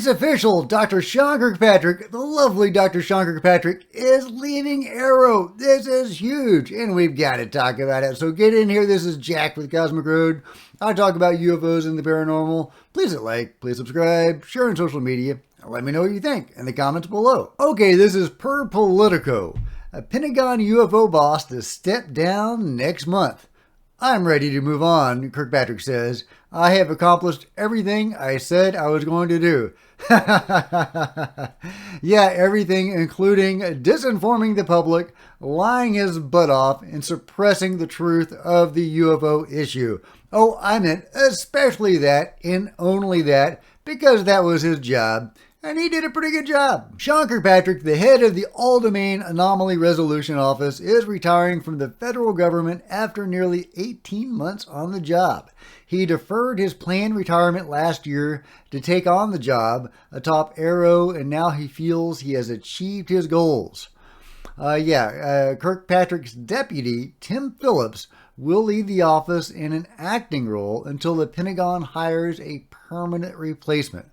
official. Dr. Sean Kirkpatrick, the lovely Dr. Sean Kirkpatrick, is leaving AARO. This is huge, and we've got to talk about it. So get in here. This is Jack with Cosmic Road. I talk about UFOs and the paranormal. Please hit like, please subscribe, share on social media, and let me know what you think in the comments below. Okay, this is per Politico. A Pentagon UFO boss to step down next month. I'm ready to move on, Kirkpatrick says. I have accomplished everything I said I was going to do. Yeah, everything, including disinforming the public, lying his butt off, and suppressing the truth of the UFO issue. Oh, I meant especially that and only that, because that was his job. And he did a pretty good job. Sean Kirkpatrick, the head of the All-Domain Anomaly Resolution Office, is retiring from the federal government after nearly 18 months on the job. He deferred his planned retirement last year to take on the job atop AARO, and now he feels he has achieved his goals. Kirkpatrick's deputy, Tim Phillips, will leave the office in an acting role until the Pentagon hires a permanent replacement.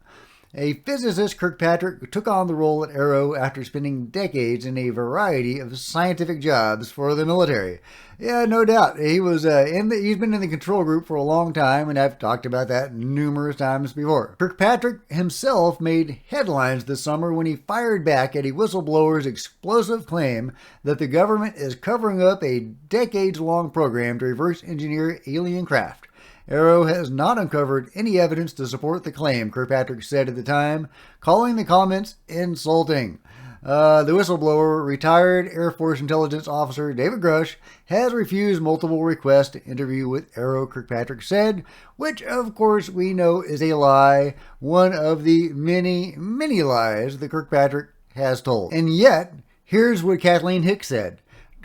A physicist, Kirkpatrick took on the role at AARO after spending decades in a variety of scientific jobs for the military. Yeah, no doubt. He was he's been in the control group for a long time, and I've talked about that numerous times before. Kirkpatrick himself made headlines this summer when he fired back at a whistleblower's explosive claim that the government is covering up a decades-long program to reverse engineer alien craft. AARO has not uncovered any evidence to support the claim, Kirkpatrick said at the time, calling the comments insulting. The whistleblower, retired Air Force intelligence officer David Grush, has refused multiple requests to interview with AARO, Kirkpatrick said, which of course we know is a lie, one of the many, many lies that Kirkpatrick has told. And yet, here's what Kathleen Hicks said.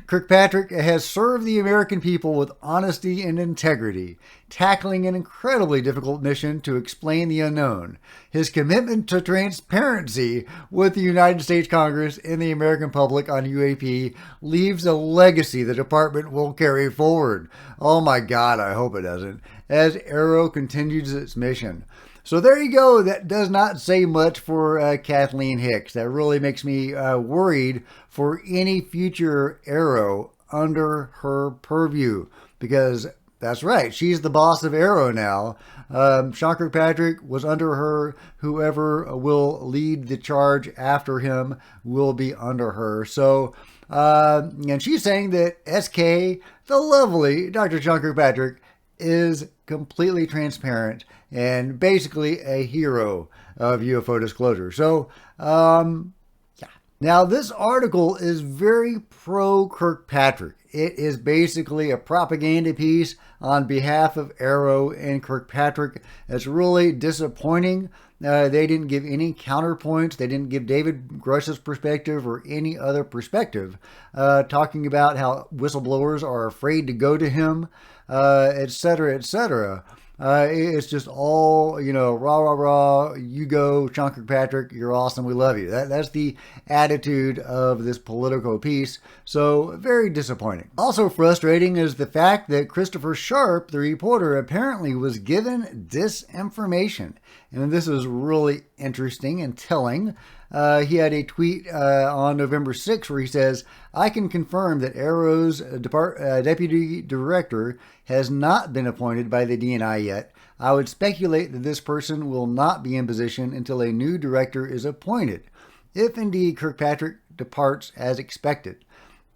Kirkpatrick has served the American people with honesty and integrity, tackling an incredibly difficult mission to explain the unknown. His commitment to transparency with the United States Congress and the American public on UAP leaves a legacy the department will carry forward. Oh my God, I hope it doesn't, as AARO continues its mission. So there you go. That does not say much for Kathleen Hicks. That really makes me worried for any future AARO under her purview, because that's right. She's the boss of AARO now. Sean Kirkpatrick was under her. Whoever will lead the charge after him will be under her. So, and she's saying that SK, the lovely Dr. Sean Kirkpatrick, is completely transparent and basically a hero of UFO disclosure. So, yeah. Now, this article is very pro-Kirkpatrick. It is basically a propaganda piece on behalf of AARO and Kirkpatrick. It's really disappointing. They didn't give any counterpoints. They didn't give David Grush's perspective or any other perspective, talking about how whistleblowers are afraid to go to him, etc., etc. It's just all, rah, rah, rah, you go, Sean Kirkpatrick, you're awesome, we love you. That's the attitude of this Politico piece, so very disappointing. Also frustrating is the fact that Christopher Sharp, the reporter, apparently was given disinformation. And this is really interesting and telling. He had a tweet on November 6th where he says, I can confirm that AARO's deputy director has not been appointed by the DNI yet. I would speculate that this person will not be in position until a new director is appointed, if indeed Kirkpatrick departs as expected.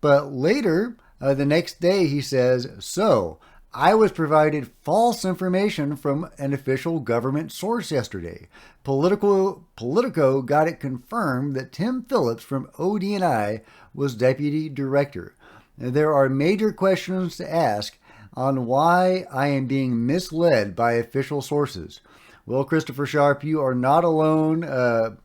But later, the next day, he says, so, I was provided false information from an official government source yesterday. Politico got it confirmed that Tim Phillips from ODNI was deputy director. There are major questions to ask on why I am being misled by official sources. Well, Christopher Sharp, you are not alone.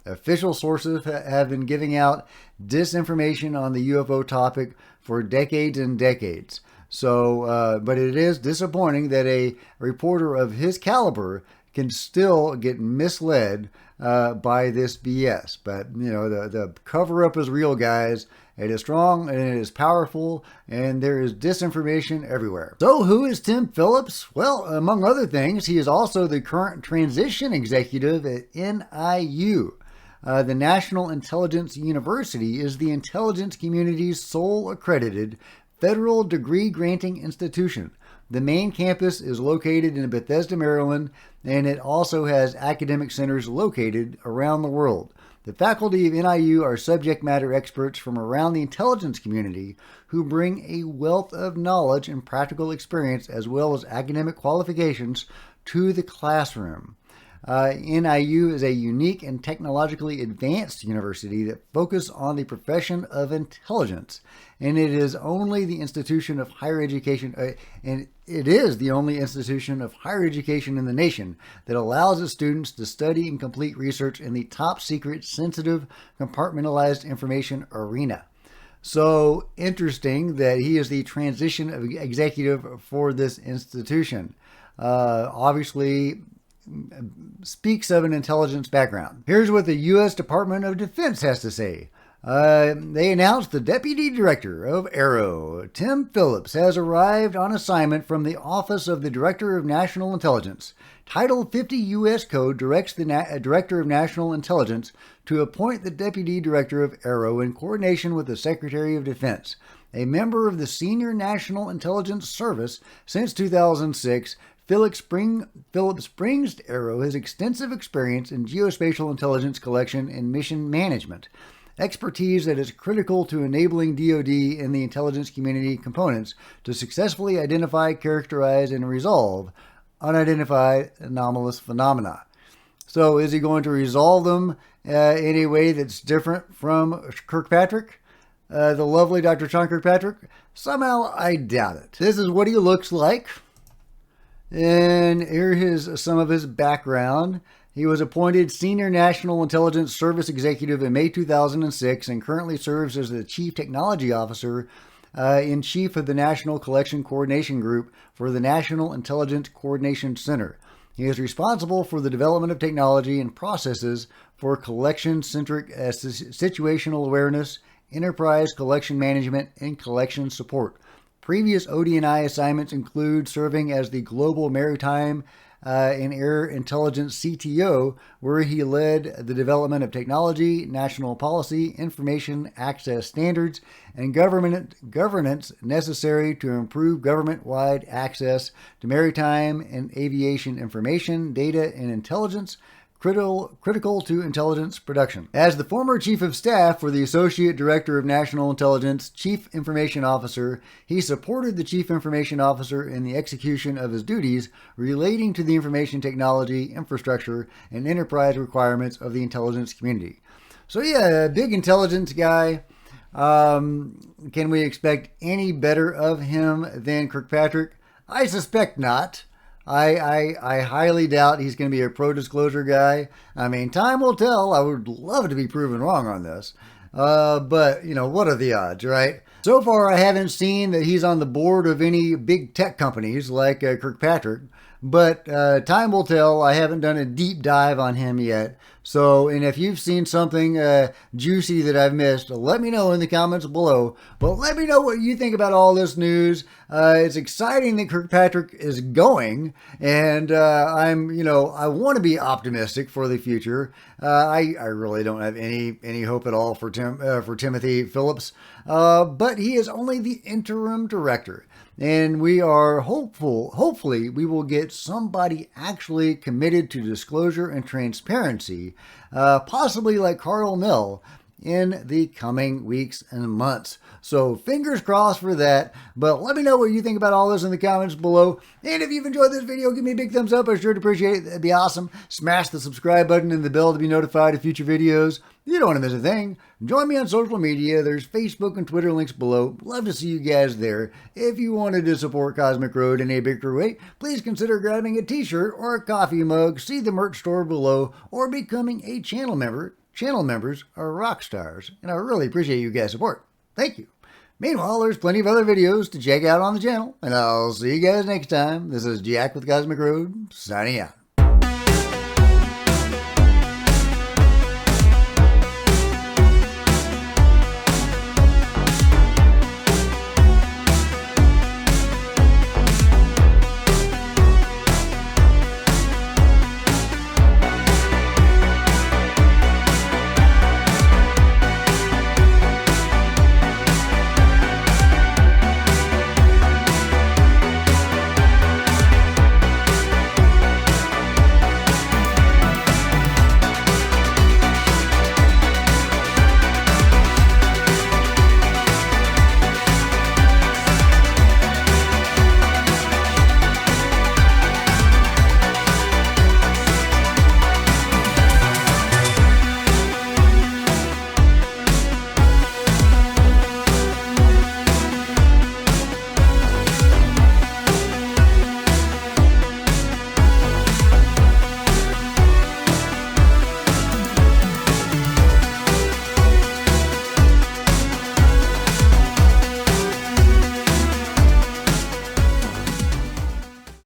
Official sources have been giving out disinformation on the UFO topic for decades and decades. So, but it is disappointing that a reporter of his caliber can still get misled by this BS. But, the cover-up is real, guys, It is strong and it is powerful, and there is disinformation everywhere. So who is Tim Phillips? Well, among other things, he is also the current transition executive at NIU. The National Intelligence University is the intelligence community's sole accredited federal degree-granting institution. The main campus is located in Bethesda, Maryland, and it also has academic centers located around the world. The faculty of NIU are subject matter experts from around the intelligence community who bring a wealth of knowledge and practical experience as well as academic qualifications to the classroom. NIU is a unique and technologically advanced university that focuses on the profession of intelligence, and it is only the institution of higher education, and it is the only institution of higher education in the nation that allows its students to study and complete research in the top secret, sensitive, compartmentalized information arena. So interesting that he is the transition executive for this institution. Obviously, speaks of an intelligence background. Here's what the U.S. Department of Defense has to say. They announced the Deputy Director of AARO, Tim Phillips, has arrived on assignment from the Office of the Director of National Intelligence. Title 50 U.S. Code directs the Director of National Intelligence to appoint the Deputy Director of AARO in coordination with the Secretary of Defense. A member of the Senior National Intelligence Service since 2006, Phillips brings to AARO his extensive experience in geospatial intelligence collection and mission management, expertise that is critical to enabling DoD and the intelligence community components to successfully identify, characterize, and resolve unidentified anomalous phenomena. So is he going to resolve them in a way that's different from Kirkpatrick? The lovely Dr. John Kirkpatrick? Somehow I doubt it. This is what he looks like. And here is some of his background. He was appointed Senior National Intelligence Service Executive in May 2006 and currently serves as the Chief Technology Officer in Chief of the National Collection Coordination Group for the National Intelligence Coordination Center. He is responsible for the development of technology and processes for collection-centric situational awareness, enterprise collection management, and collection support. Previous OD&I assignments include serving as the Global Maritime and Air Intelligence CTO, where he led the development of technology, national policy, information access standards, and governance necessary to improve government-wide access to maritime and aviation information, data, and intelligence, critical to intelligence production. As the former Chief of Staff for the Associate Director of National Intelligence, Chief Information Officer, he supported the Chief Information Officer in the execution of his duties relating to the information technology, infrastructure, and enterprise requirements of the intelligence community. So yeah, a big intelligence guy. Can we expect any better of him than Kirkpatrick? I suspect not. I highly doubt he's going to be a pro-disclosure guy. I mean, time will tell. I would love to be proven wrong on this. But, you know, what are the odds, right? So far, I haven't seen that he's on the board of any big tech companies like Kirkpatrick. But time will tell. I haven't done a deep dive on him yet. So, and if you've seen something juicy that I've missed, let me know in the comments below. But let me know what you think about all this news. It's exciting that Kirkpatrick is going, and I want to be optimistic for the future. I really don't have any hope at all for Timothy Phillips, but he is only the interim director. And we are hopefully we will get somebody actually committed to disclosure and transparency, possibly like Carl Nell, in the coming weeks and months. So fingers crossed for that. But let me know what you think about all this in the comments below. And if you've enjoyed this video, give me a big thumbs up. I sure would appreciate it. That'd be awesome. Smash the subscribe button and the bell to be notified of future videos. You don't want to miss a thing. Join me on social media. There's Facebook and Twitter links below. Love to see you guys there. If you wanted to support Cosmic Road in a bigger way, please consider grabbing a t-shirt or a coffee mug, see the merch store below, or becoming a channel member. Channel members are rock stars, and I really appreciate you guys' support. Thank you. Meanwhile, there's plenty of other videos to check out on the channel, and I'll see you guys next time. This is Jack with Cosmic Road, signing out.